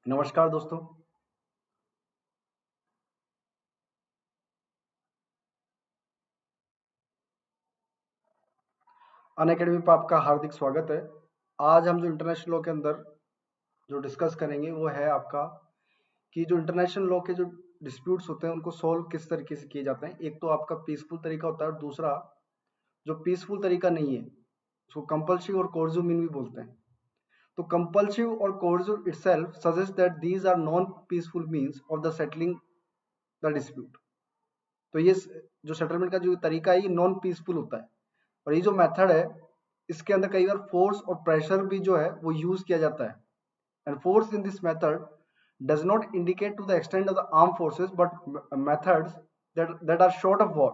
नमस्कार दोस्तों। अनअकैडमी पर आपका हार्दिक स्वागत है। आज हम जो इंटरनेशनल लॉ के अंदर जो डिस्कस करेंगे वो है आपका कि जो इंटरनेशनल लॉ के जो डिस्प्यूट्स होते हैं उनको सॉल्व किस तरीके से किए जाते हैं। एक तो आपका पीसफुल तरीका होता है और दूसरा जो पीसफुल तरीका नहीं है उसको कंपल्सिव और कोर्सिव मीन भी बोलते हैं। तो कंपल्सिव और coercive itself suggest that these are non peaceful means of the settling the dispute. तो ये जो सेटलमेंट का जो तरीका है ये नॉन पीसफुल होता है और ये जो मेथड है इसके अंदर कई बार फोर्स और प्रेशर भी जो है वो यूज किया जाता है। And force in this method does not indicate to the extent of the arm forces but methods that are short of war.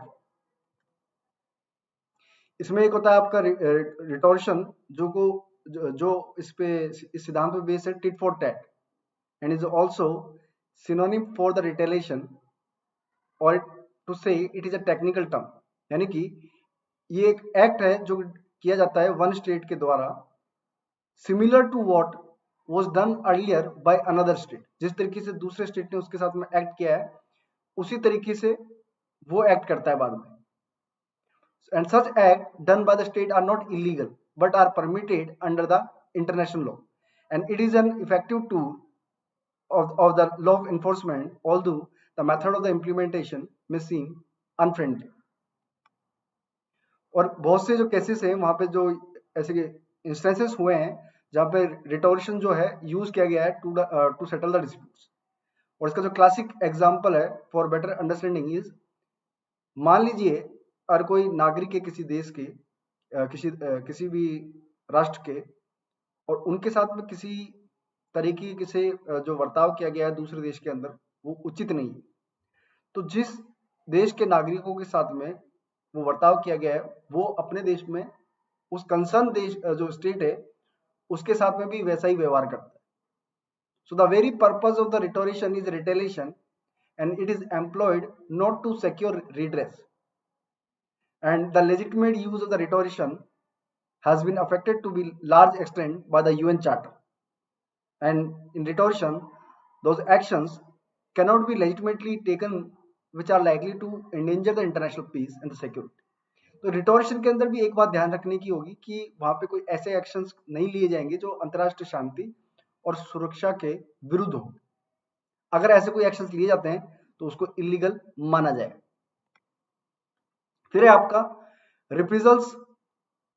इसमें एक होता है आपका रिटॉर्शन जो इस सिद्धांत पे बेस्ड है tit for tat and is also synonym for the retaliation और टू से it is a technical term. यानी कि ये एक एक्ट है जो किया जाता है वन स्टेट के द्वारा similar to what was done earlier by another state. जिस तरीके से दूसरे स्टेट ने उसके साथ में एक्ट किया है उसी तरीके से वो एक्ट करता है बाद में। And such act done by the state are not illegal but are permitted under the international law and it is an effective tool of the law of enforcement, although the method of the implementation may seem unfriendly। और बहुत से जो cases हैं वहां पे जो ऐसे instances हुए हैं जहां पे रिटोर्शन जो है यूज किया गया है टू सेटल द डिस्प्यूट्स। और इसका जो क्लासिक एग्जांपल है फॉर बेटर अंडरस्टैंडिंग इज, मान लीजिए अगर कोई नागरिक है किसी देश के किसी भी राष्ट्र के और उनके साथ में किसी तरीके से जो बर्ताव किया गया है दूसरे देश के अंदर वो उचित नहीं है। तो जिस देश के नागरिकों के साथ में वो बर्ताव किया गया है वो अपने देश में उस कंसर्न देश जो स्टेट है उसके साथ में भी वैसा ही व्यवहार करता है। So the very purpose of the retorsion is retaliation and it is employed not to secure redress and the legitimate use of the rhetorician has been affected to be large extent by the UN Charter. And in rhetorician, those actions cannot be legitimately taken which are likely to endanger the international peace and the security. तो रिटोरेशन के अंदर भी एक बात ध्यान रखने की होगी कि वहां पे कोई ऐसे एक्शंस नहीं लिए जाएंगे जो अंतर्राष्ट्रीय शांति और सुरक्षा के विरुद्ध हो। अगर ऐसे कोई एक्शंस लिए जाते हैं तो उसको इलीगल माना जाएगा। फिर है आपका रिप्रिजल्स।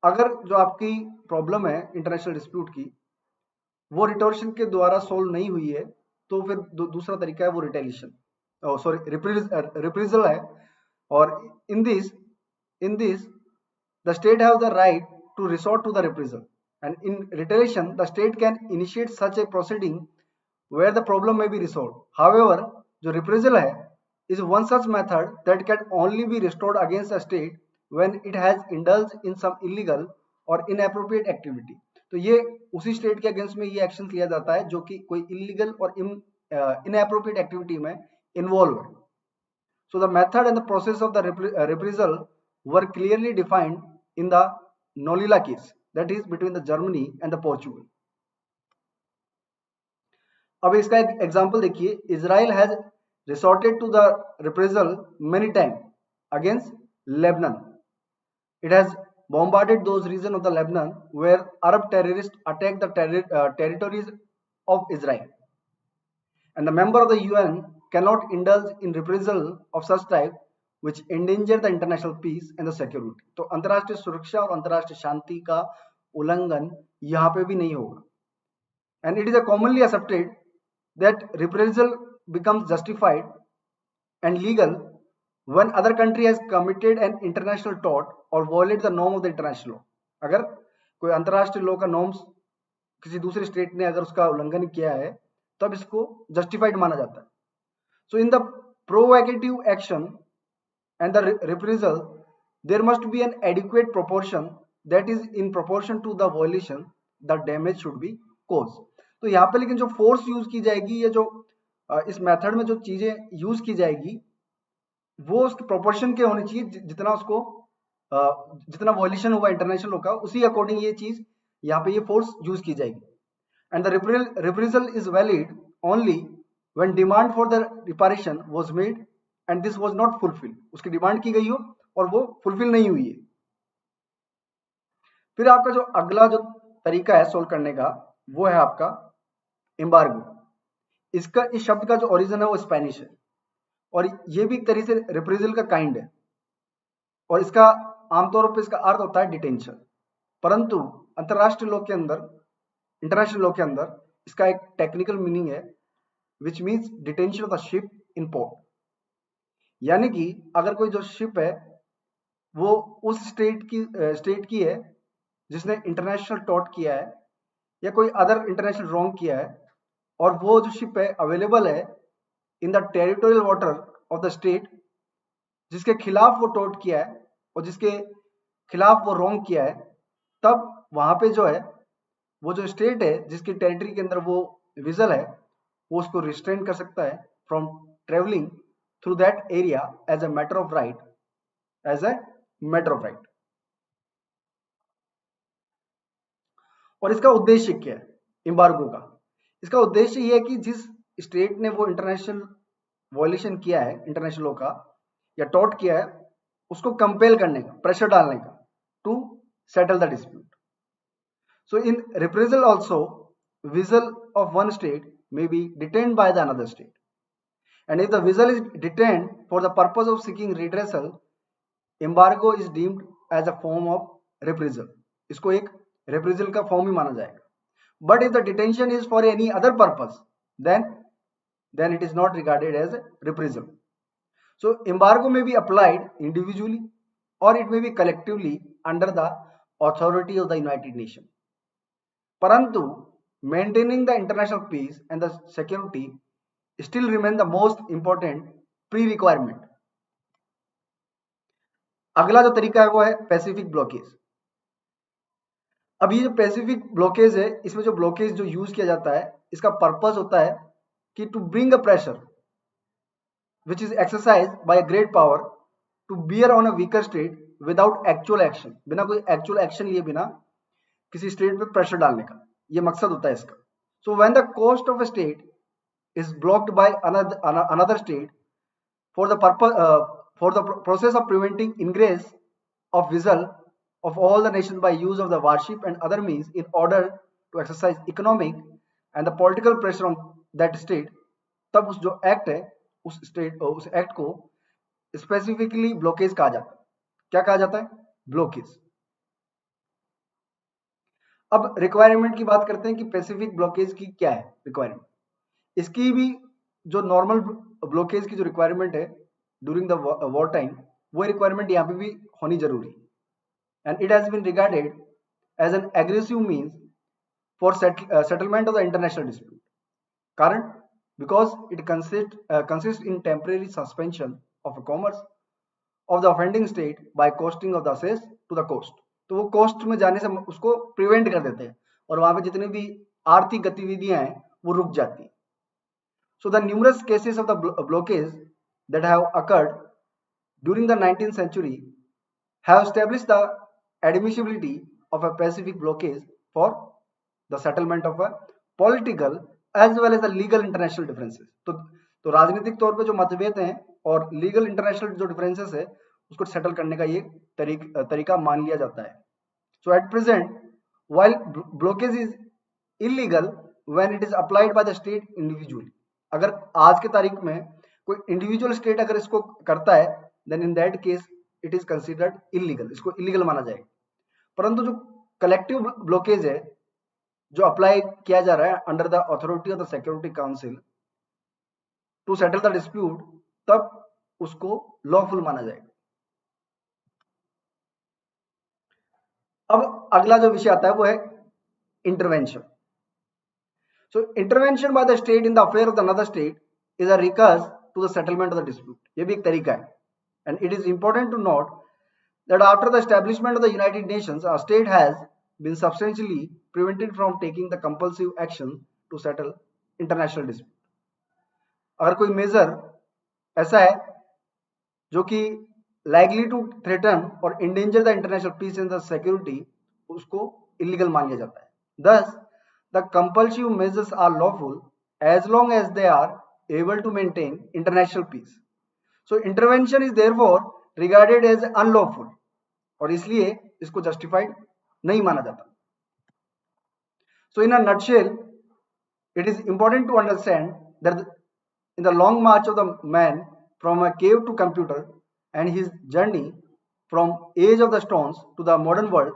अगर जो आपकी प्रॉब्लम है इंटरनेशनल डिस्प्यूट की वो रिटोरेशन के द्वारा सोल्व नहीं हुई है तो फिर दूसरा तरीका है वो रिटेलिएशन रिप्रिजल है। और in this the state has the right to resort to the reprisal and in retaliation the state can initiate such a proceeding where the problem may be resolved. However, जो reprisal है is one such method that can only be restored against a state when it has indulged in some illegal or inappropriate activity। तो ये उसी state के against में ये action लिया जाता है जो कि कोई इलीगल और इनएप्रोप्रिएट एक्टिविटी में इन्वॉल्व है। So the method and the process of the reprisal were clearly defined in the Nolila case, that is between the Germany and the Portugal। अब इसका एक एग्जांपल देखिए, Israel has resorted to the reprisal many times against Lebanon। It has bombarded those regions of the Lebanon where Arab terrorists attacked the territories of Israel, and the member of the UN cannot indulge in reprisal of such type which endanger the international peace and the security। तो अंतरराष्ट्रीय सुरक्षा और अंतरराष्ट्रीय शांति का उल्लंघन यहाँ पे भी नहीं होगा। And it is a commonly accepted that reprisal becomes justified and legal when other country has committed an international tort or violate the norm of the international law। अगर कोई अंतरराष्ट्रीय लॉ का नॉर्म्स किसी दूसरे स्टेट ने अगर उसका उल्लंघन किया है तब इसको जस्टिफाइड माना जाता है। So in the provocative action and the reprisal there must be an adequate proportion that is in proportion to the violation the damage should be caused। तो यहाँ पे लेकिन जो फोर्स यूज की जाएगी या जो इस मेथड में जो चीजें यूज की जाएगी वो उसके प्रोपोर्शन के होनी चाहिए जितना उसको जितना वॉयलेशन हुआ इंटरनेशनल लॉ का उसी अकॉर्डिंग ये चीज यहाँ पे ये फोर्स यूज की जाएगी। And the reprisal is valid only when demand for the reparation was made and this was not fulfilled. उसकी डिमांड की गई हो और वो फुलफिल नहीं हुई है। फिर आपका जो अगला जो तरीका है सोल्व करने का वो है आपका एम्बार्गो। इस शब्द का जो ओरिजिन है वो स्पेनिश है और ये भी एक तरीके से रिप्रेजल का काइंड है और इसका आमतौर पर इसका अर्थ होता है डिटेंशन। परंतु अंतरराष्ट्रीय लॉ के अंदर, इंटरनेशनल लॉ के अंदर इसका एक टेक्निकल मीनिंग है which means detention of the ship in port. यानी कि अगर कोई जो शिप है वो उस स्टेट की है जिसने इंटरनेशनल टॉट किया है या कोई अदर इंटरनेशनल रॉन्ग किया है और वो जो शिप है अवेलेबल है in the territorial water of the state जिसके खिलाफ वो टॉट किया है और जिसके खिलाफ वो रॉन्ग किया है, तब वहां पे जो है वो जो स्टेट है जिसकी टेरिटरी के अंदर वो विजल है वो उसको रिस्ट्रेन कर सकता है from travelling through that area as a matter of right, as a matter of right. और इसका उद्देश्य क्या है एम्बार्गो का? इसका उद्देश्य ये है कि जिस स्टेट ने वो इंटरनेशनल वॉयलेशन किया है इंटरनेशनल लॉ का या टॉट किया है उसको कंपेल करने का, प्रेशर डालने का, to settle the dispute. So in reprisal also, vessel of one state may be detained by the another state. And if the vessel is detained for the purpose of seeking redressal, embargo is deemed as a form of reprisal. इसको एक reprisal का form ही माना जाएगा. But if the detention is for any other purpose, then it is not regarded as reprisal. So embargo may be applied individually or it may be collectively under the authority of the United Nations. परंतु maintaining the international peace and the security still remain the most important pre-requirement. अगला जो तरीका है वो है Pacific blockage. अब ये जो पैसिफिक ब्लॉकेज है इसमें जो ब्लॉकेज जो यूज किया जाता है इसका पर्पस होता है कि to bring a pressure which is exercise by a great power to bear on a weaker state without actual action, बिना कोई एक्चुअल एक्शन लिए बिना किसी स्टेट पे प्रेशर डालने का, ये मकसद होता है इसका। So when the coast of a state is blocked by another state for the purpose for the process of preventing ingress of vessel of all the nations by use of the warship and other means in order to exercise economic and the political pressure on that state, तब उस जो act है उस act को specifically blockage कहा जाता है। क्या कहा जाता है? ब्लॉकेज। अब रिक्वायरमेंट की बात करते हैं कि पैसिफिक ब्लॉकेज की क्या है रिक्वायरमेंट। इसकी भी जो नॉर्मल ब्लॉकेज की जो रिक्वायरमेंट है ड्यूरिंग द वॉर टाइम वो रिक्वायरमेंट यहाँ पे भी होनी जरूरी है। And it has been regarded as an aggressive means for settlement of the international dispute. Karan, because it consists in temporary suspension of a commerce of the offending state by costing of the assets to the coast. तो वो coast में जाने से उसको prevent कर देते हैं और वहां पे जितनी भी आर्थिक गतिविधियां हैं वो रुक जाती हैं. So the numerous cases of the blockage that have occurred during the 19th century have established the admissibility of a Pacific blockage for the settlement of a political as well as the legal international differences. तो राजनीतिक तौर पे जो मतभेद हैं और legal international जो differences है उसको सेटल करने का ये तरीका मान लिया जाता है. So at present while blockage is illegal when it is applied by the state individually, अगर आज के तारीख में कोई इंडिविजुअल स्टेट अगर इसको करता है then in that case it is considered illegal, इसको इलीगल माना जाएगा. परंतु जो कलेक्टिव ब्लॉकेज है जो अप्लाई किया जा रहा है under the authority of the security council to settle the dispute, तब उसको लॉफुल माना जाएगा. अब अगला जो विषय आता है वो है intervention. So intervention by the state in the affair of the another state is a recourse to the settlement of the dispute. ये भी एक तरीका है. And it is important to note that after the establishment of the United Nations, a state has been substantially prevented from taking the compulsive action to settle international dispute. अगर कोई major ऐसा है जो कि likely to threaten or endanger the international peace and the security, उसको illegal मान लिया जाता है. Thus, the compulsive measures are lawful as long as they are able to maintain international peace. So intervention is therefore regarded as unlawful और इसलिए इसको justified नहीं माना जाता. So in a nutshell, it is important to understand that in the long march of the man from a cave to computer and his journey from age of the stones to the modern world,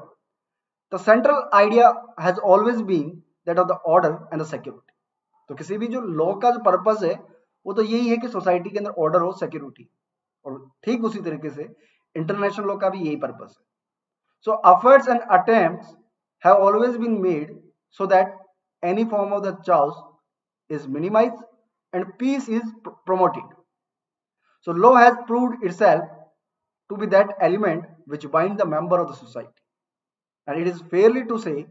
the central idea has always been that of the order and the security. तो किसी भी जो law का जो purpose है वो तो यही है कि सोसाइटी के अंदर ऑर्डर हो, सिक्योरिटी, और ठीक उसी तरीके से इंटरनेशनल लॉ का भी यही पर्पस है. So efforts and attempts have always been made so that any form of the chaos is minimized and peace is promoted. So law has proved itself to be that element which binds the member of the society. And it is fairly to say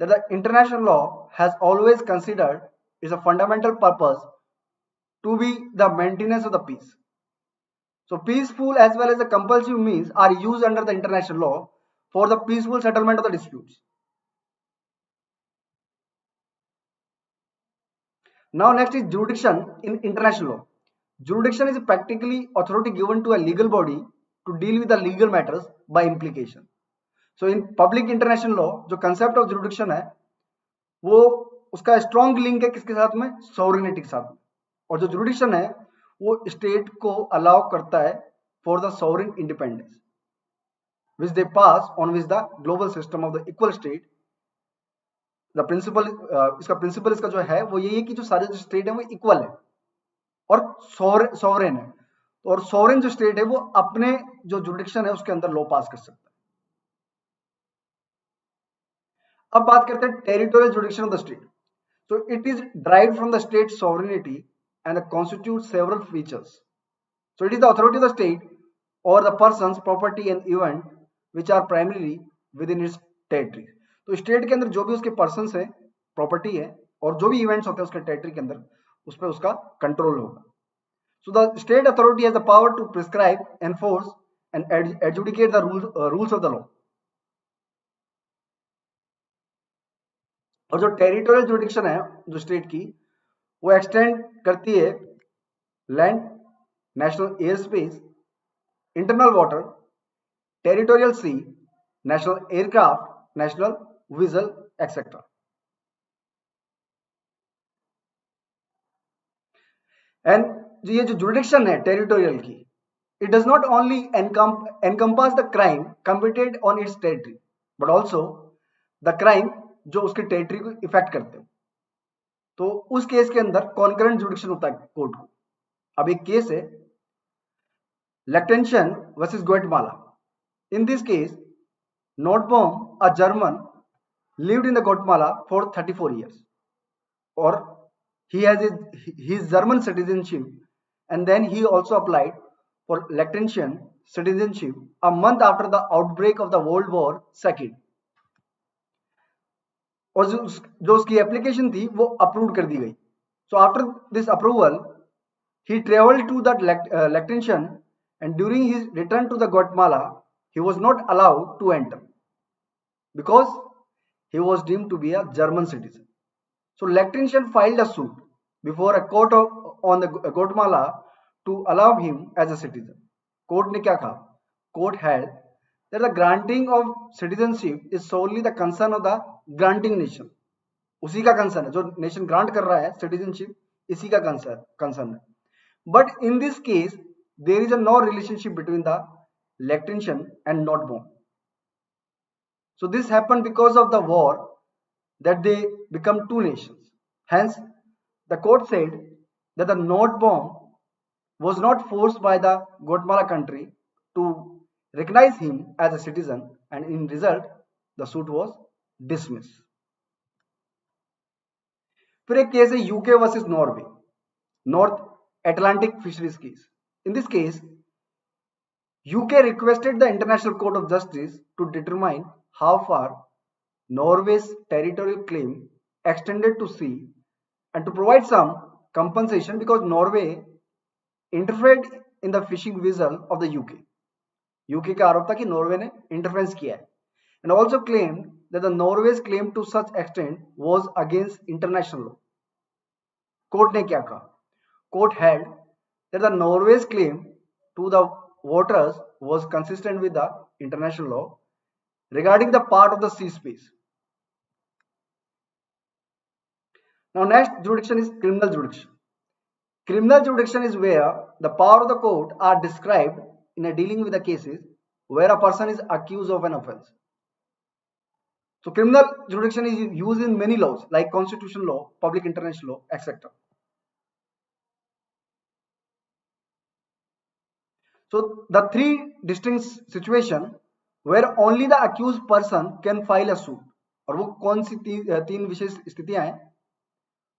that the international law has always considered its a fundamental purpose to be the maintenance of the peace. So peaceful as well as the compulsive means are used under the international law for the peaceful settlement of the disputes. Now next is jurisdiction in international law. Jurisdiction is practically authority given to a legal body to deal with the legal matters by implication. So in public international law जो concept of jurisdiction है वो उसका strong link है किसके साथ में, sovereignty के साथ में. और जो jurisdiction है वो state को allow करता है for the sovereign independence which they pass on with the global system of the equal state. The principle इसका प्रिंसिपल इसका जो है वो यही है कि जो सारे जो स्टेट है वो इक्वल है और सॉवरेन है, और सॉवरेन जो स्टेट है वो अपने जो जुरिडिक्शन है उसके अंदर लॉ पास कर सकता है. अब बात करते हैं territorial jurisdiction of the state. So it is derived from the state sovereignty and constitute several features. So it is the authority of the state और the persons, property and event which are primarily within its territory. तो state के अंदर जो भी उसके persons है, property है, और जो भी इवेंट्स होते हैं उसके टेरिटरी के अंदर उस पर उसका कंट्रोल होगा. So the state authority has the power to prescribe, enforce and adjudicate the rules of the law. और जो टेरिटोरियल जुरिडिक्शन है जो स्टेट की वो एक्सटेंड करती है land, national air space, internal water, territorial sea, national aircraft, national vessel etcetera. And ये जो जुरिडिक्शन है टेरिटोरियल की, it does not only encompass the crime committed on its territory but also the crime जो उसके territory को effect करते हैं. तो उस केस के अंदर कॉन्करेंट जुरिडिक्शन होता है कोर्ट को. अब एक केस है Liechtenstein versus Guatemala. In this case, Notbaum, a German, lived in the Guatemala for 34 years. Or he has his German citizenship, and then he also applied for Liechtenstein citizenship a month after the outbreak of the World War II. और जो उसकी application थी वो approve कर दी गई. So after this approval he traveled to that Liechtenstein, and during his return to the Guatemala he was not allowed to enter because he was deemed to be a German citizen. So Liechtenstein filed a suit before a court on the Guatemala to allow him as a citizen. Court ने क्या कहा? Court held that the granting of citizenship is solely the concern of the granting nation. उसी का concern है, जो nation grant कर रहा है सिटीजनशिप इसी का कंसर्न है. But in this case, there is no relationship between the Liechtenstein and Notbaum. So this happened because of the war that they become two nations. Hence, the court said that the Notbaum was not forced by the Guatemala country to recognize him as a citizen, and in result, the suit was dismissed. फिर एक case है UK versus Norway, north Atlantic fisheries case. In this case, UK requested the International Court of Justice to determine how far Norway's territorial claim extended to sea and to provide some compensation because Norway interfered in the fishing vessel of the UK. UK का आरोप था कि Norway ने interference किया है, and also claimed that the Norway's claim to such extent was against international law. Court ने क्या कहा? Court held that the Norway's claim to the waters was consistent with the international law regarding the part of the sea space. Now, next jurisdiction is criminal jurisdiction. Criminal jurisdiction is where the power of the court are described in a dealing with the cases where a person is accused of an offense. So, criminal jurisdiction is used in many laws like constitutional law, public international law, etc. So, the three distinct situation where only the accused person can file a suit. और वो कौन सी तीन विशेष स्थितियां हैं?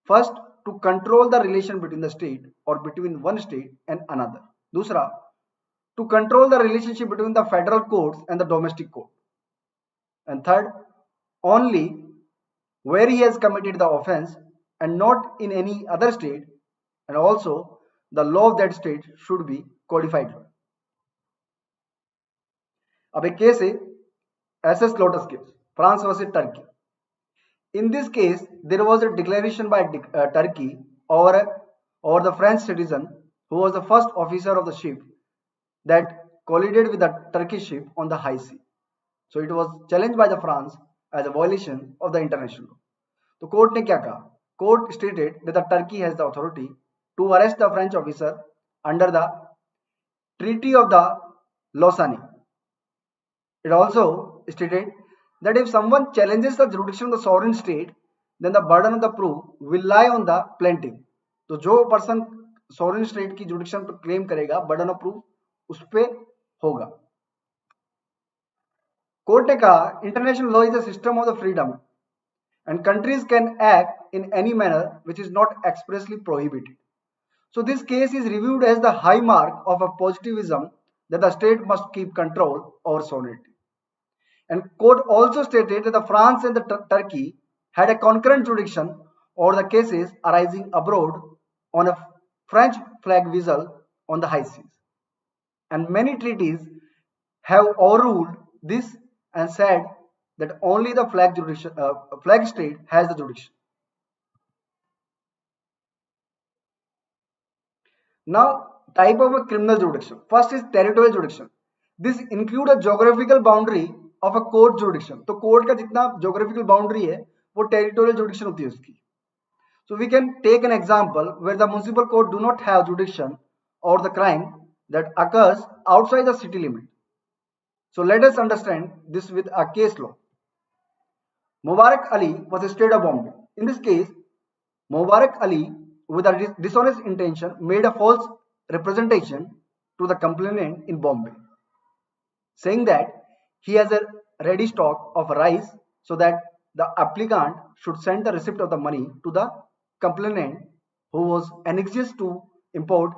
First, to control the relation between the state और between one state and another. दूसरा, to control the relationship between the federal courts and the domestic court. And third, only where he has committed the offense and not in any other state, and also the law of that state should be codified. अब एक case है SS lotus case, France versus Turkey. In this case, there was a declaration by Turkey or the French citizen who was the first officer of the ship that collided with the Turkish ship on the high sea. So it was challenged by the France as a violation of the international law. तो court ने क्या कहा? Court stated that the Turkey has the authority to arrest the French officer under the Treaty of the Lausanne. It also stated that if someone challenges the jurisdiction of the sovereign state, then the burden of the proof will lie on the plaintiff. तो जो person sovereign state की jurisdiction पर claim करेगा, burden of proof उस पे होगा. Court ने कहा, international law is a system of the freedom and countries can act in any manner which is not expressly prohibited. So this case is reviewed as the high mark of a positivism that the state must keep control over sovereignty. And court also stated that the France and the Turkey had a concurrent jurisdiction over the cases arising abroad on a French flag vessel on the high seas. And many treaties have overruled this and said that only the flag state has the jurisdiction. Now, type of a criminal jurisdiction. First is territorial jurisdiction. This include a geographical boundary of a court jurisdiction. तो court का जितना geographical boundary है वो territorial jurisdiction होती है उसकी. So we can take an example where the municipal court do not have jurisdiction over the crime that occurs outside the city limit. So let us understand this with a case law. Mubarak Ali was a state of Bombay. In this case, Mubarak Ali, with a dishonest intention, made a false representation to the complainant in Bombay, saying that he has a ready stock of rice so that the applicant should send the receipt of the money to the complainant who was anxious to import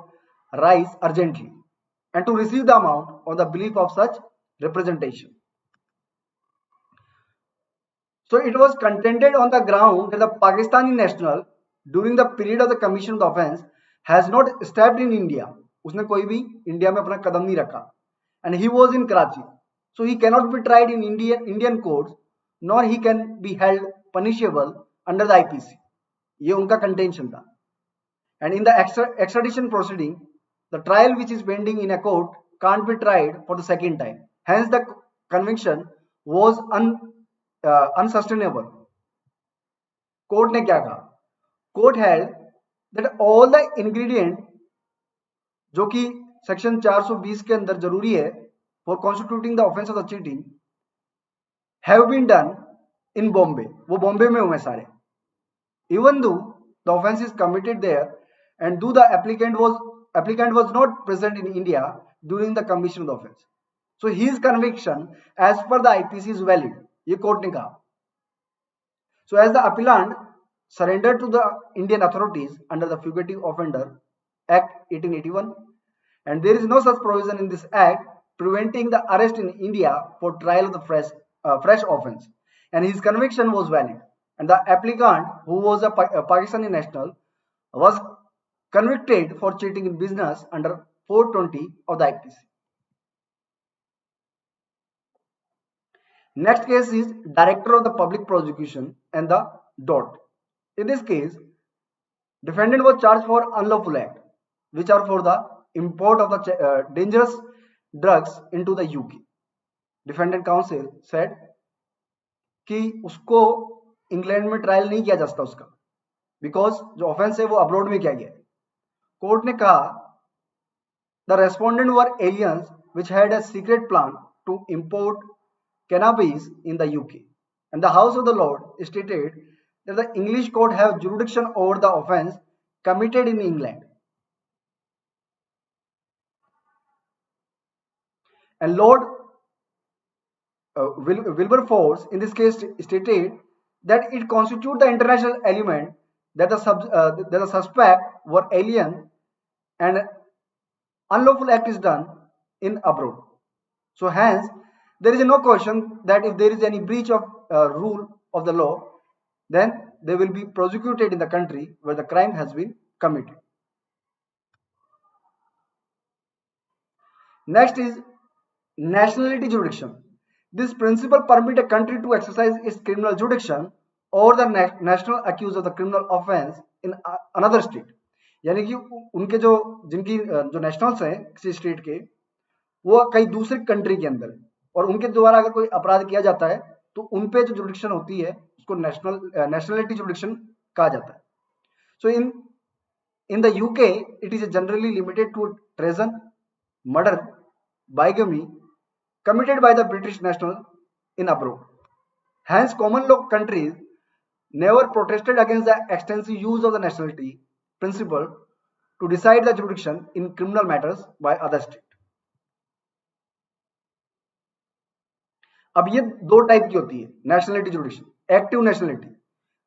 rice urgently and to receive the amount on the belief of such representation. So it was contended on the ground that the Pakistani national during the period of the commission of the offence has not stepped in India. उसने कोई भी India में अपना कदम नहीं रखा. And he was in Karachi. So he cannot be tried in Indian courts, nor he can be held punishable under the IPC. ये उनका contention था. And in the extradition proceeding, the trial which is pending in a court can't be tried for the second time. Hence the conviction was unsustainable. Court ने क्या कहा? Court held that all the ingredient जो कि section 420 के अंदर जरूरी है for constituting the offence of the cheating have been done in Bombay. वो बॉम्बे में हुए सारे. Even though the offence is committed there and though the applicant was not present in India during the commission of the offence. So his conviction as per the IPC is valid. ये court ने कहा. So as the appellant surrendered to the Indian authorities under the Fugitive Offender Act 1881, and there is no such provision in this act preventing the arrest in India for trial of the fresh offence, and his conviction was valid, and the applicant, who was a Pakistani national, was convicted for cheating in business under 420 of the IPC. Next case is Director of the Public Prosecution and the DOT. In this case, Defendant was charged for unlawful act, which are for the import of the dangerous drugs into the UK. Defendant counsel said कि उसको England में trial नहीं किया जा सकता उसका, because जो offence है वो अब्रॉड में किया गया है. कोर्ट ने कहा the respondent were aliens which had a secret plan to import cannabis in the UK, and the House of the Lord stated that the English court have jurisdiction over the offence committed in England. And Lord Wilberforce in this case stated that it constitutes the international element that the suspect were alien and unlawful act is done in abroad. So hence there is no question that if there is any breach of rule of the law, then they will be prosecuted in the country where the crime has been committed. Next is nationality jurisdiction. This principle permit a country to exercise its criminal jurisdiction over the national accused of the criminal offense in another state. यानी कि उनके जो जिनकी जो nationals हैं किसी state के, वो कई दूसरे कंट्री के अंदर, और उनके द्वारा अगर कोई अपराध किया जाता है तो उनपे जो जुडिक्शन होती है उसको नेशनलिटी जुडिक्शन कहा जाता है. So in the UK it is generally limited to treason, murder, bigamy committed by the British national in abroad. Hence, common law countries never protested against the extensive use of the nationality principle to decide the jurisdiction in criminal matters by other state. अब ये दो type की होती है nationality जुडिक्शन. Active nationality,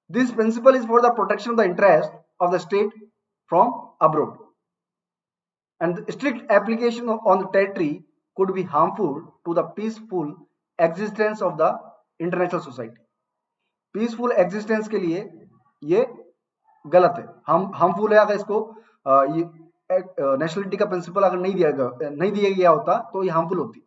this principle is for the protection of the interest of the state from abroad, and strict application on the territory could be harmful to the peaceful existence of the international society. Peaceful existence के लिए ये गलत है, harmful है. अगर इसको ये nationality का प्रिंसिपल अगर नहीं दिया गया होता तो ये harmful होती.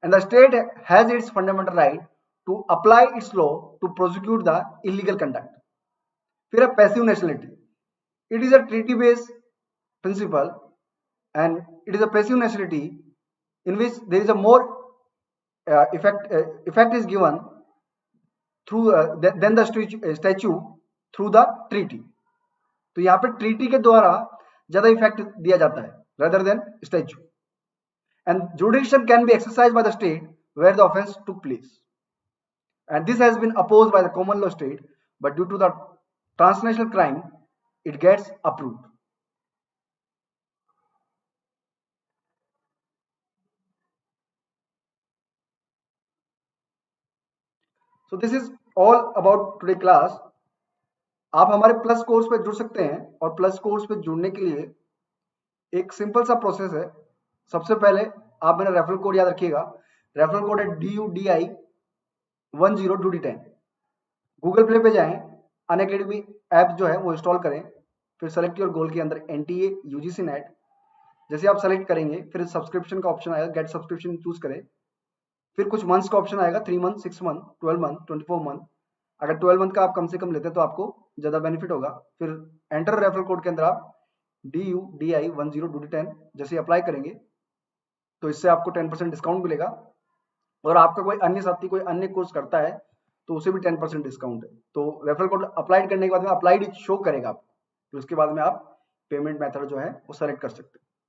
And the state has its fundamental right to apply its law to prosecute the illegal conduct. फिर है passive nationality. It is a treaty based principle and it is a passive nationality in which there is a more effect is given through than the statute through the treaty. तो यहाँ पे treaty के द्वारा ज्यादा effect दिया जाता है rather than statute. And jurisdiction can be exercised by the state where the offence took place. And this has been opposed by the common law state, but due to the transnational crime, it gets approved. So this is all about today class. आप हमारे plus course पे जुड़ सकते हैं, और plus course पे जुड़ने के लिए एक सिंपल सा प्रोसेस है. सबसे पहले आप मेरा रेफरल कोड याद रखिएगा. रेफरल कोड है DUDI 10 गूगल प्ले पे जाएं, अनअकैडमी ऐप जो है वो इंस्टॉल करें, फिर सेलेक्ट योर गोल के अंदर NTA UGC नेट. जैसे आप सेलेक्ट करेंगे फिर सब्सक्रिप्शन का ऑप्शन आएगा, गेट सब्सक्रिप्शन चूज करें. फिर कुछ मंथ्स का ऑप्शन आएगा, 3 मंथ, 6 मंथ, 12 मंथ, 24 मंथ. अगर 12 मंथ का आप कम से कम लेते हैं तो आपको ज्यादा बेनिफिट होगा. फिर एंटर रेफरल कोड के अंदर आप DUDI 10 जैसे अप्लाई करेंगे तो इससे आपको 10% डिस्काउंट मिलेगा. और आपका कोई अन्य साथी कोई अन्य कोर्स करता है तो उसे भी 10% डिस्काउंट है. तो रेफरल कोड अप्लाई करने के बाद में अप्लाइड शो करेगा आपको, तो उसके बाद में आप पेमेंट मेथड जो है वो सेलेक्ट कर सकते हैं.